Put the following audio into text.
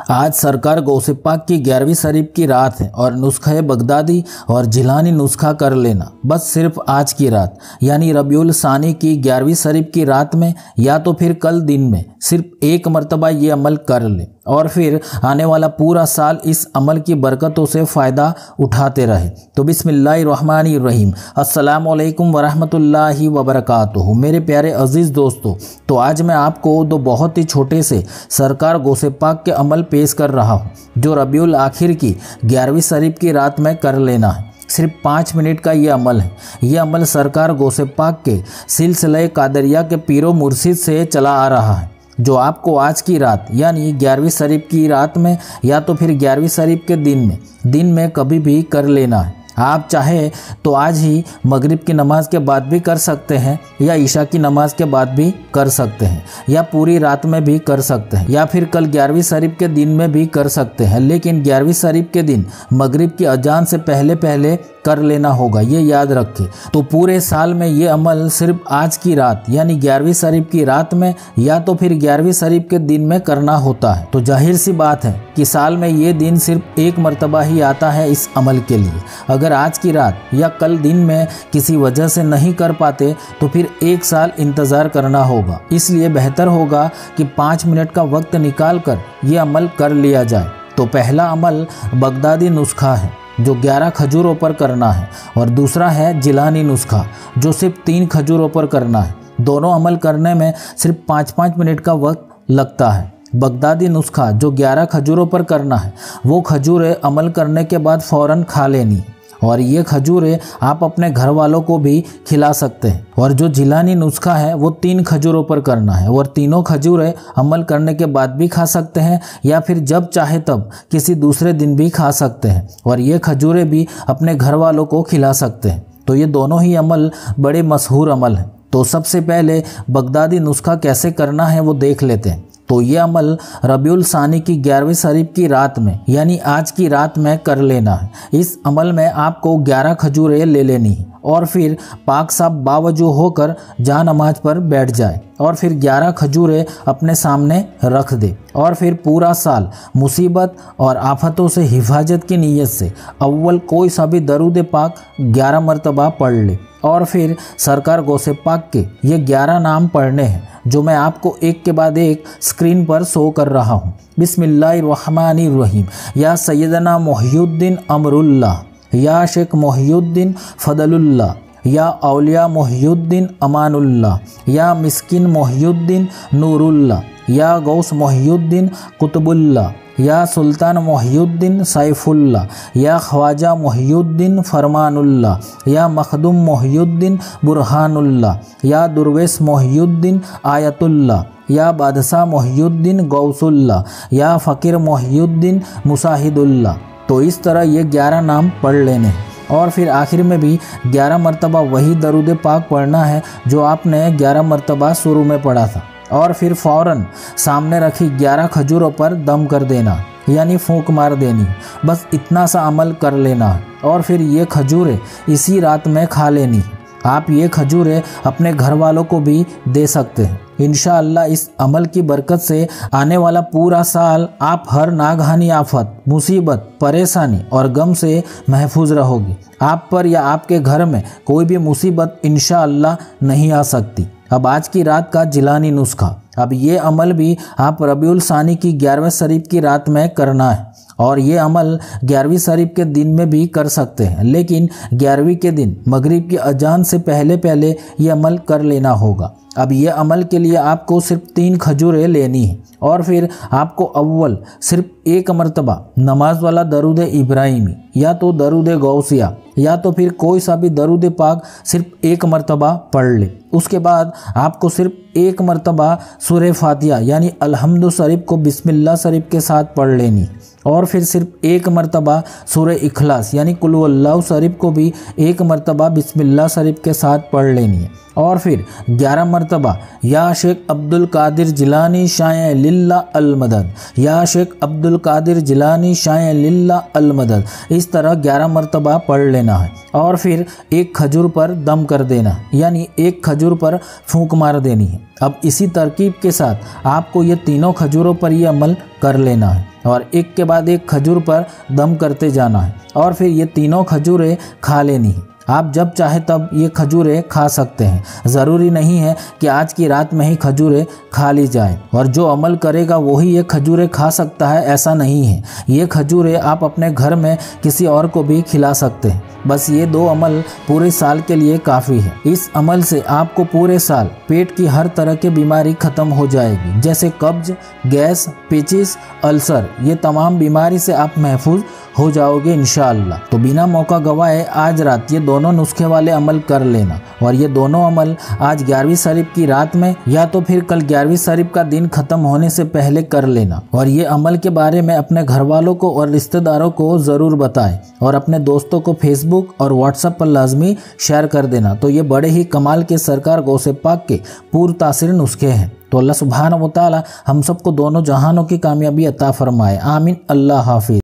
आज सरकार गौसे पाक की 11वीं शरीफ की रात है और नुस्खा बगदादी और जिलानी नुस्खा कर लेना बस सिर्फ आज की रात यानी रबीउल सानी की 11वीं शरीफ की रात में या तो फिर कल दिन में सिर्फ एक मरतबा ये अमल कर ले और फिर आने वाला पूरा साल इस अमल की बरकतों से फ़ायदा उठाते रहे। तो बिस्मिल्लाहिर्रहमानिर्रहीम, अस्सलामु अलैकुम वरहमतुल्लाहि वबरकातुहू। मेरे प्यारे अजीज़ दोस्तों, तो आज मैं आपको दो बहुत ही छोटे से सरकार गौसे पाक के अमल पेश कर रहा हूँ जो रबीउल आखिर की 11वीं शरीफ की रात में कर लेना है। सिर्फ 5 मिनट का ये अमल है। ये अमल सरकार गौसे पाक के सिलसिले कादरिया के पीरो मुर्शिद से चला आ रहा है जो आपको आज की रात यानी 11वीं शरीफ की रात में या तो फिर 11वीं शरीफ के दिन में कभी भी कर लेना है। आप चाहे तो आज ही मगरिब की नमाज के बाद भी कर सकते हैं या ईशा की नमाज के बाद भी कर सकते हैं या पूरी रात में भी कर सकते हैं या फिर कल 11वीं शरीफ के दिन में भी कर सकते हैं, लेकिन 11वीं शरीफ के दिन मगरिब की अजान से पहले कर लेना होगा, ये याद रखें। तो पूरे साल में ये अमल सिर्फ आज की रात यानी 11वीं शरीफ की रात में या तो फिर 11वीं शरीफ के दिन में करना होता है। तो जाहिर सी बात है कि साल में ये दिन सिर्फ एक मरतबा ही आता है इस अमल के लिए। अगर आज की रात या कल दिन में किसी वजह से नहीं कर पाते तो फिर एक साल इंतज़ार करना होगा। इसलिए बेहतर होगा कि 5 मिनट का वक्त निकाल कर ये अमल कर लिया जाए। तो पहला अमल बगदादी नुस्खा है जो 11 खजूरों पर करना है और दूसरा है जिलानी नुस्खा जो सिर्फ 3 खजूरों पर करना है। दोनों अमल करने में सिर्फ 5-5 मिनट का वक्त लगता है। बगदादी नुस्खा जो 11 खजूरों पर करना है वो खजूरें अमल करने के बाद फ़ौरन खा लेनी और ये खजूरें आप अपने घर वालों को भी खिला सकते हैं। और जो जिलानी नुस्खा है वो 3 खजूरों पर करना है और तीनों खजूरें अमल करने के बाद भी खा सकते हैं या फिर जब चाहे तब किसी दूसरे दिन भी खा सकते हैं और ये खजूरें भी अपने घर वालों को खिला सकते हैं। तो ये दोनों ही अमल बड़े मशहूर अमल हैं। तो सबसे पहले बगदादी नुस्खा कैसे करना है वो देख लेते हैं। तो ये अमल रबीउल सानी की 11वीं शरीफ की रात में यानी आज की रात में कर लेना है। इस अमल में आपको 11 खजूरें ले लेनी है और फिर पाक साफ बावजू होकर जा नमाज पर बैठ जाए और फिर 11 खजूरें अपने सामने रख दे और फिर पूरा साल मुसीबत और आफतों से हिफाजत की नीयत से अव्वल कोई सा भी दरूद पाक 11 मरतबा पढ़ ले और फिर सरकार गौसे पाक के ये 11 नाम पढ़ने हैं जो मैं आपको एक के बाद एक स्क्रीन पर शो कर रहा हूँ। बिस्मिल्लाहिर्रहमानिर्रहीम, या सैयदना मोहिउद्दीन अमरुल्लाह, या शेख मोहिउद्दीन फदलुल्लाह, या औलिया मोहिउद्दीन अमानुल्लाह, या मिस्किन मोहिउद्दीन नूरुल्लाह, या गौस मोहिउद्दीन कुतुबुल्लाह, या सुल्तान मोहिउद्दीन सैफुल्लाह, या ख्वाजा मोहिउद्दीन फरमानुल्लाह, या मखदूम मोहिउद्दीन बुरहानुल्लाह, या दुर्वेश मोहिउद्दीन आयतुल्लाह, या बादशाह मोहिउद्दीन गौसुल्लाह, या फ़कीर मोहिउद्दीन मुसाहिदुल्लाह। तो इस तरह ये 11 नाम पढ़ लेने हैं और फिर आखिर में भी 11 मरतबा वही दरूद पाक पढ़ना है जो आपने 11 मरतबा शुरू में पढ़ा था और फिर फ़ौरन सामने रखी 11 खजूरों पर दम कर देना यानी फूंक मार देनी। बस इतना सा अमल कर लेना और फिर ये खजूरें इसी रात में खा लेनी। आप ये खजूरें अपने घर वालों को भी दे सकते हैं। इंशाअल्लाह इस अमल की बरकत से आने वाला पूरा साल आप हर नागहानी आफत, मुसीबत, परेशानी और गम से महफूज रहोगे। आप पर या आपके घर में कोई भी मुसीबत इंशाअल्लाह नहीं आ सकती। अब आज की रात का जिलानी नुस्खा, अब ये अमल भी आप रबीउल सानी की 11वीं शरीफ की रात में करना है और ये अमल 11वीं शरीफ के दिन में भी कर सकते हैं, लेकिन 11वीं के दिन मगरिब की अजान से पहले ये अमल कर लेना होगा। अब ये अमल के लिए आपको सिर्फ 3 खजूरें लेनी है और फिर आपको अव्वल सिर्फ एक मरतबा नमाज वाला दरूद इब्राहिमी या तो दरूद गौसिया या तो फिर कोई सा भी दरूद पाक सिर्फ एक मरतबा पढ़ ले। उसके बाद आपको सिर्फ एक मरतबा सूरह फातिहा यानी अल्हम्दु शरीफ को बिस्मिल्लाह शरीफ के साथ पढ़ लेनी और फिर सिर्फ एक मरतबा सूरह इखलास यानी कुल हुवल्लाहु शरीफ को भी एक मरतबा बिस्मिल्लाह शरीफ के साथ पढ़ लेनी है और फिर 11 मरतबा या शेख अब्दुल कादिर जिलानी शाय लिल्ला अल मदद, या शेख अब्दुल कादिर जिलानी शाय लिल्ला अल मदद, इस तरह 11 मरतबा पढ़ लेना है। और फिर एक खजूर पर दम कर देना, यानी एक खजूर पर फूंक मार देनी है। अब इसी तरकीब के साथ आपको ये तीनों खजूरों पर ये अमल कर लेना है और एक के बाद एक खजूर पर दम करते जाना है और फिर ये तीनों खजूरें खा लेनी है। आप जब चाहे तब ये खजूरें खा सकते हैं, ज़रूरी नहीं है कि आज की रात में ही खजूरें खा ली जाए। और जो अमल करेगा वही ये खजूरें खा सकता है, ऐसा नहीं है। ये खजूरें आप अपने घर में किसी और को भी खिला सकते हैं। बस ये 2 अमल पूरे साल के लिए काफ़ी है। इस अमल से आपको पूरे साल पेट की हर तरह की बीमारी खत्म हो जाएगी, जैसे कब्ज, गैस, पेचिस, अल्सर, ये तमाम बीमारी से आप महफूज हो जाओगे इंशाअल्लाह। तो बिना मौका गवाए आज रात ये दोनों नुस्खे वाले अमल कर लेना और ये दोनों अमल आज 11वीं शरीफ की रात में या तो फिर कल 11वीं शरीफ का दिन खत्म होने से पहले कर लेना। और ये अमल के बारे में अपने घर वालों को और रिश्तेदारों को ज़रूर बताएं और अपने दोस्तों को फेसबुक और व्हाट्सएप पर लाजमी शेयर कर देना। तो ये बड़े ही कमाल के सरकार गौसे पाक के पुरतासीर नुस्खे हैं। तो अल्लाह सुब्हानहू व तआला हम सबको दोनों जहानों की कामयाबी अता फरमाए। आमीन। अल्लाह हाफिज।